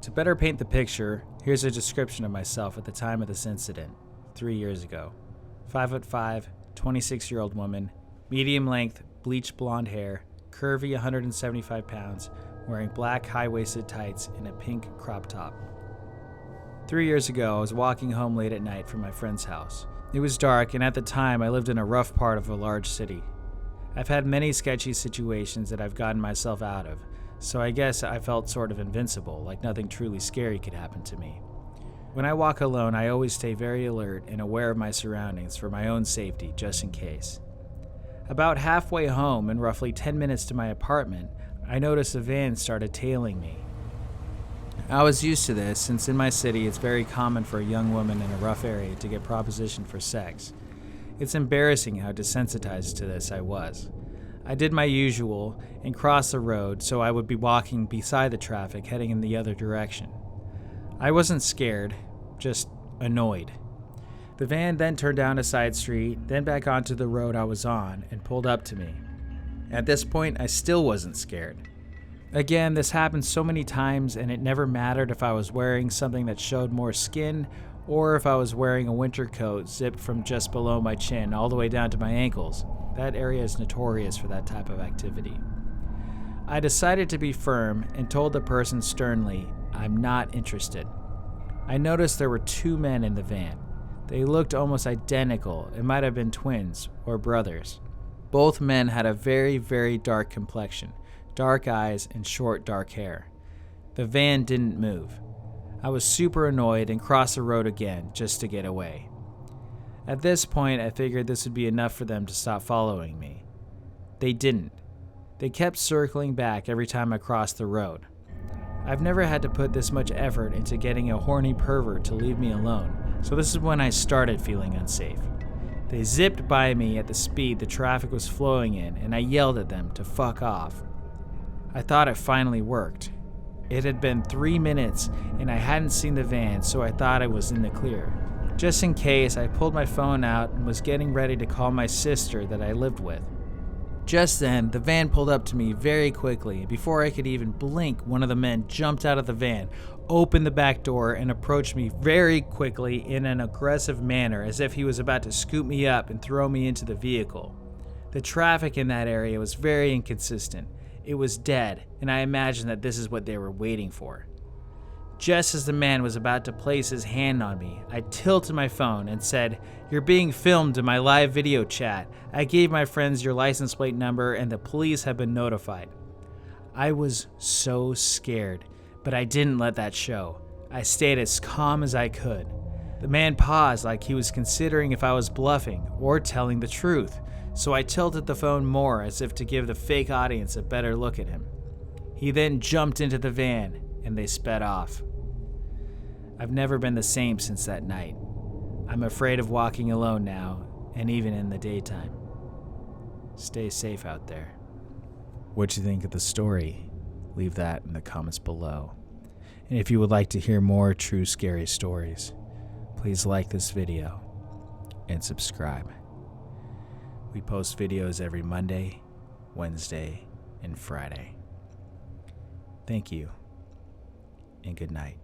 To better paint the picture, here's a description of myself at the time of this incident, 3 years ago. 5'5", 26-year-old woman, medium length, bleached blonde hair, curvy 175 pounds, wearing black high-waisted tights and a pink crop top. 3 years ago, I was walking home late at night from my friend's house. It was dark, and at the time, I lived in a rough part of a large city. I've had many sketchy situations that I've gotten myself out of, so I guess I felt sort of invincible, like nothing truly scary could happen to me. When I walk alone, I always stay very alert and aware of my surroundings for my own safety, just in case. About halfway home and roughly 10 minutes to my apartment, I noticed a van started tailing me. I was used to this since in my city it's very common for a young woman in a rough area to get propositioned for sex. It's embarrassing how desensitized to this I was. I did my usual and crossed the road so I would be walking beside the traffic heading in the other direction. I wasn't scared, just annoyed. The van then turned down a side street, then back onto the road I was on and pulled up to me. At this point, I still wasn't scared. Again, this happened so many times and it never mattered if I was wearing something that showed more skin or if I was wearing a winter coat zipped from just below my chin all the way down to my ankles. That area is notorious for that type of activity. I decided to be firm and told the person sternly, "I'm not interested." I noticed there were 2 men in the van. They looked almost identical. It might have been twins or brothers. Both men had a very, very dark complexion, dark eyes, and short, dark hair. The van didn't move. I was super annoyed and crossed the road again just to get away. At this point, I figured this would be enough for them to stop following me. They didn't. They kept circling back every time I crossed the road. I've never had to put this much effort into getting a horny pervert to leave me alone, so this is when I started feeling unsafe. They zipped by me at the speed the traffic was flowing in, and I yelled at them to fuck off. I thought it finally worked. It had been 3 minutes, and I hadn't seen the van, so I thought I was in the clear. Just in case, I pulled my phone out and was getting ready to call my sister that I lived with. Just then, the van pulled up to me very quickly, and before I could even blink, one of the men jumped out of the van, opened the back door, and approached me very quickly in an aggressive manner as if he was about to scoop me up and throw me into the vehicle. The traffic in that area was very inconsistent. It was dead, and I imagined that this is what they were waiting for. Just as the man was about to place his hand on me, I tilted my phone and said, "You're being filmed in my live video chat. I gave my friends your license plate number and the police have been notified." I was so scared, but I didn't let that show. I stayed as calm as I could. The man paused like he was considering if I was bluffing or telling the truth, so I tilted the phone more as if to give the fake audience a better look at him. He then jumped into the van and they sped off. I've never been the same since that night. I'm afraid of walking alone now, and even in the daytime. Stay safe out there. What you think of the story? Leave that in the comments below. And if you would like to hear more true scary stories, please like this video and subscribe. We post videos every Monday, Wednesday, and Friday. Thank you, and good night.